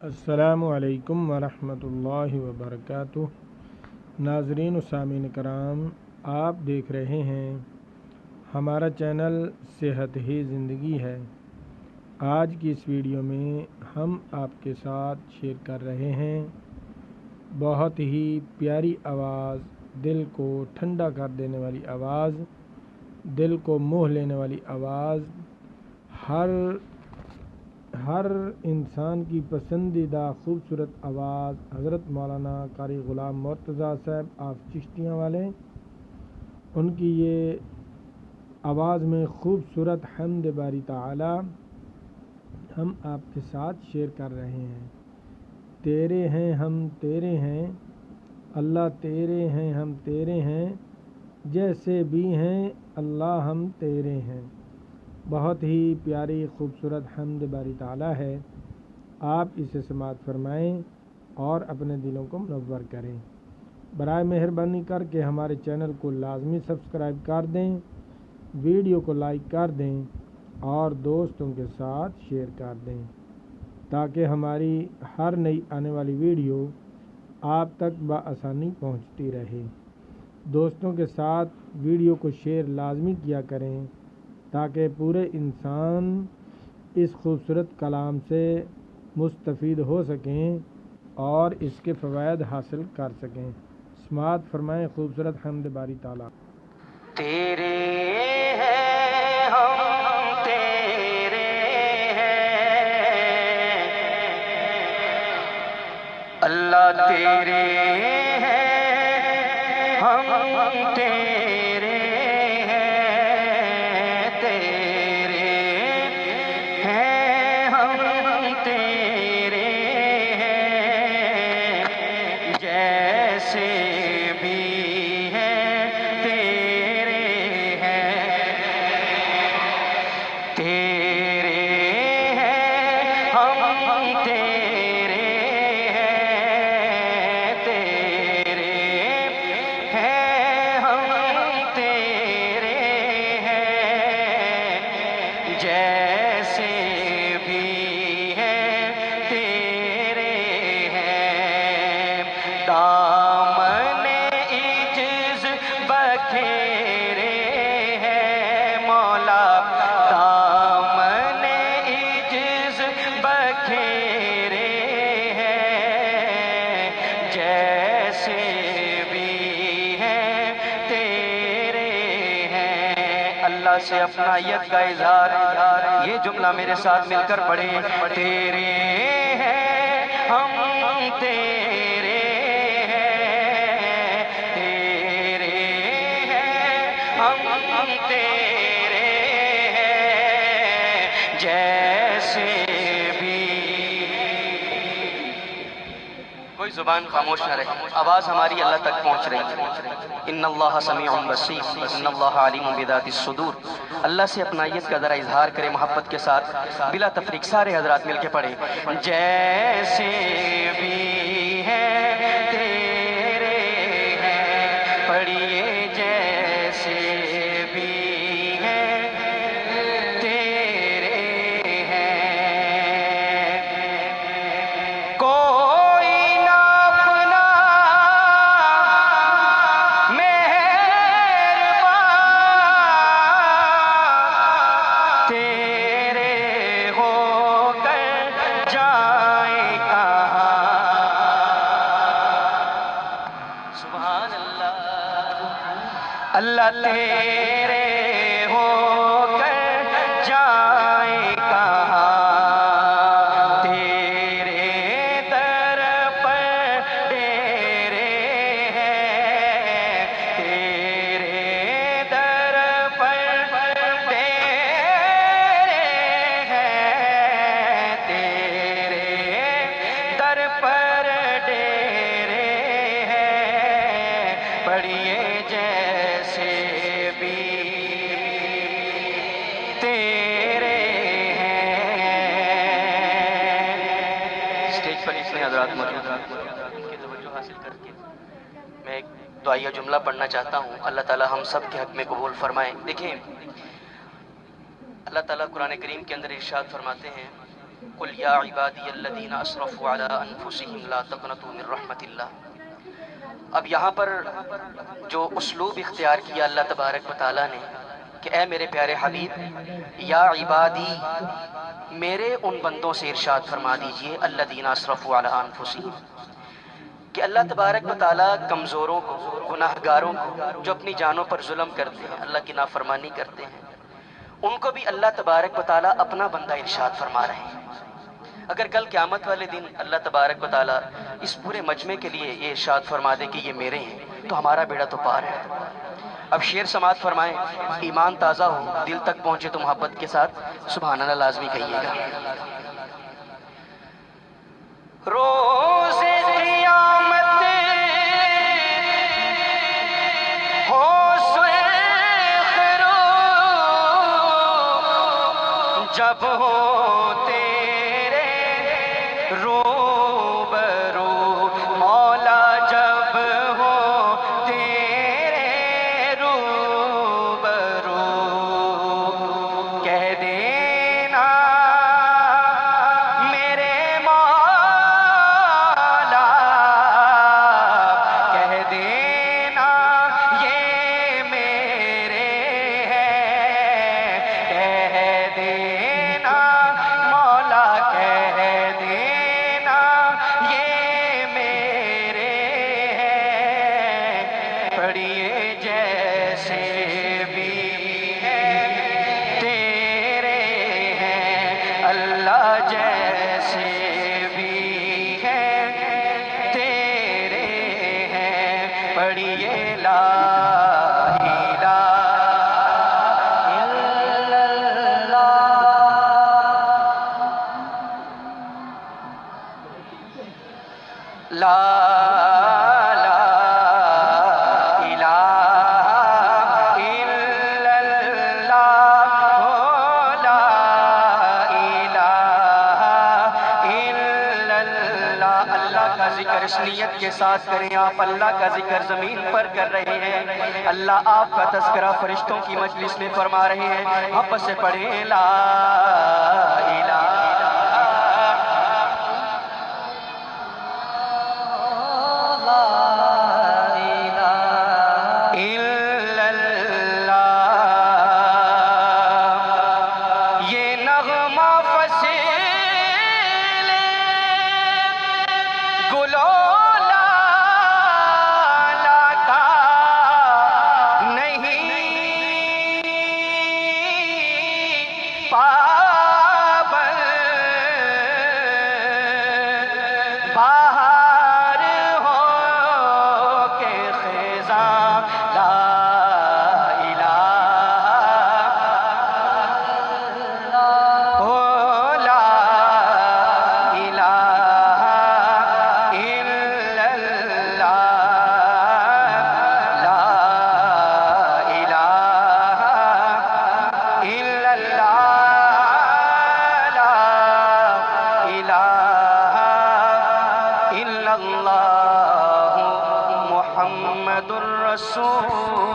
अस्सलामु अलैकुम वरहमतुल्लाहि वबरकातुह। नाज़रीन व सामीन कराम, आप देख रहे हैं हमारा चैनल सेहत ही ज़िंदगी है। आज की इस वीडियो में हम आपके साथ शेयर कर रहे हैं बहुत ही प्यारी आवाज़, दिल को ठंडा कर देने वाली आवाज़, दिल को मोह लेने वाली आवाज़, हर इंसान की पसंदीदा खूबसूरत आवाज़ हज़रत मौलाना कारी ग़ुलाम मुर्तज़ा साहब आप चिश्तियाँ वाले, उनकी ये आवाज़ में खूबसूरत हम्द बारी ताला हम आपके साथ शेयर कर रहे हैं। तेरे हैं हम तेरे हैं, अल्लाह तेरे हैं हम तेरे हैं, जैसे भी हैं अल्लाह हम तेरे हैं। बहुत ही प्यारी खूबसूरत हम्द बारी ताला है। आप इसे समाअत फरमाएँ और अपने दिलों को मुनव्वर करें। बराए मेहरबानी करके हमारे चैनल को लाजमी सब्सक्राइब कर दें, वीडियो को लाइक कर दें और दोस्तों के साथ शेयर कर दें ताकि हमारी हर नई आने वाली वीडियो आप तक बआसानी पहुंचती रहे। दोस्तों के साथ वीडियो को शेयर लाजमी किया करें ताकि पूरे इंसान इस खूबसूरत कलाम से मुस्तफ़ीद हो सकें और इसके फ़वाइद हासिल कर सकें। समाअत फरमाएँ खूबसूरत हम्द बारी ताला। तेरे हैं हम तेरे हैं, अल्लाह तेरे हैं हम तेरे हैं, तेरे हैं हम तेरे हैं, जैसे भी हैं तेरे हैं, तेरे हैं हम तेरे हैं, तेरे हैं हम तेरे हैं, जैसे भी हैं तेरे हैं। दामने इज्ज़ बखेरे हैं मौला, दामने इज्ज़ बखेरे हैं, जैसे भी हैं तेरे हैं। अल्लाह से अपनायत का इज़हार, ये जुमला मेरे साथ मिलकर पढ़े। तेरे हैं हम तेरे हैं, तेरे हैं हम तेरे हैं, जैसे भी। कोई जुबान खामोश न रहे, आवाज़ हमारी अल्लाह तक पहुँच रही है। इन्नल्लाह समीउन बसीर, इन्नल्लाह अलीमुन बिज़ातिस सुदूर। अल्लाह से अपनायत का ज़रा इजहार करें मोहब्बत के साथ, बिला तफरीक सारे हजरात मिलके पढ़े। जैसे भी हैं तेरे हैं, पढ़िए जैसे भी हैं तेरे हैं, कोई ना अपना मेहरबान तेरे होकर जाए कहाँ। सुभान अल्लाह। अल्लाह तेरे होकर जाए कहाँ, तेरे दर पर डेरे हैं, तेरे दर पर डेरे हैं, तेरे दर पर डेरे हैं, पढ़िए जैसे भी तेरे हैं। स्टेज पर इतने हज़रात मौजूद हैं, उनकी तवज्जो हासिल करके मैं एक दुआया जुमला पढ़ना चाहता हूँ। अल्लाह ताला हम सब के हक़ में कबूल फरमाएँ। देखिए, अल्लाह ताला कुरान करीम के अंदर इरशाद फरमाते हैं, قل یا عبادی الذین اسرفوا علی انفسہم لا تقنطوا من رحمت اللہ۔ اب یہاں پر جو اسلوب اختیار کیا اللہ تبارک و تعالیٰ نے کہ اے میرے پیارے حبیب، یا عبادی، میرے ان بندوں سے ارشاد فرما دیجئے الذین اسرفوا علی انفسہم، کہ اللہ تبارک و تعالیٰ کمزوروں کو، گناہ گاروں کو جو اپنی جانوں پر ظلم کرتے ہیں، اللہ کی نافرمانی کرتے ہیں، ان کو بھی اللہ تبارک و تعالیٰ اپنا بندہ ارشاد فرما رہے ہیں۔ اگر کل قیامت والے دن اللہ تبارک و تعالیٰ اس پورے مجمع کے لیے یہ ارشاد فرما دے کہ یہ میرے ہیں، تو ہمارا بیڑا تو پار ہے۔ اب شعر سماعت فرمائیں، ایمان تازہ ہو، دل تک پہنچے تو محبت کے ساتھ سبحان اللہ لازمی کہیے گا۔ روز قیامت ہو سرخ رو، جب ہو تیرے روبرو مولا، جب ہو تیرے روبرو، کہہ دینا میرے مولا، کہہ دینا یہ میرے ہیں، کہہ دینا مولا، کہہ دینا یہ میرے ہیں، پڑھیے جیسے بھی ہیں تیرے ہیں، اللہ جیسے بھی ہیں تیرے ہیں، پڑھیے لا الہ الا اللہ۔ لا لا الہ الا اللہ، لا الہ الا اللہ۔ اللہ کا ذکر اس نیت کے ساتھ کریں، آپ اللہ کا ذکر زمین پر کر رہے ہیں، اللہ آپ کا تذکرہ فرشتوں کی مجلس میں فرما رہے ہیں، ہم سے پڑھیں لا الہ الا اللہ۔ یہ نغمہ فصیل گلو لالا کا نہیں پابند، باہر ہو کے خزاں لا الہ ہو، لا الہ الا اللہ، لا الہ الا اللہ، لا الہ الا اللہ، محمد الرسول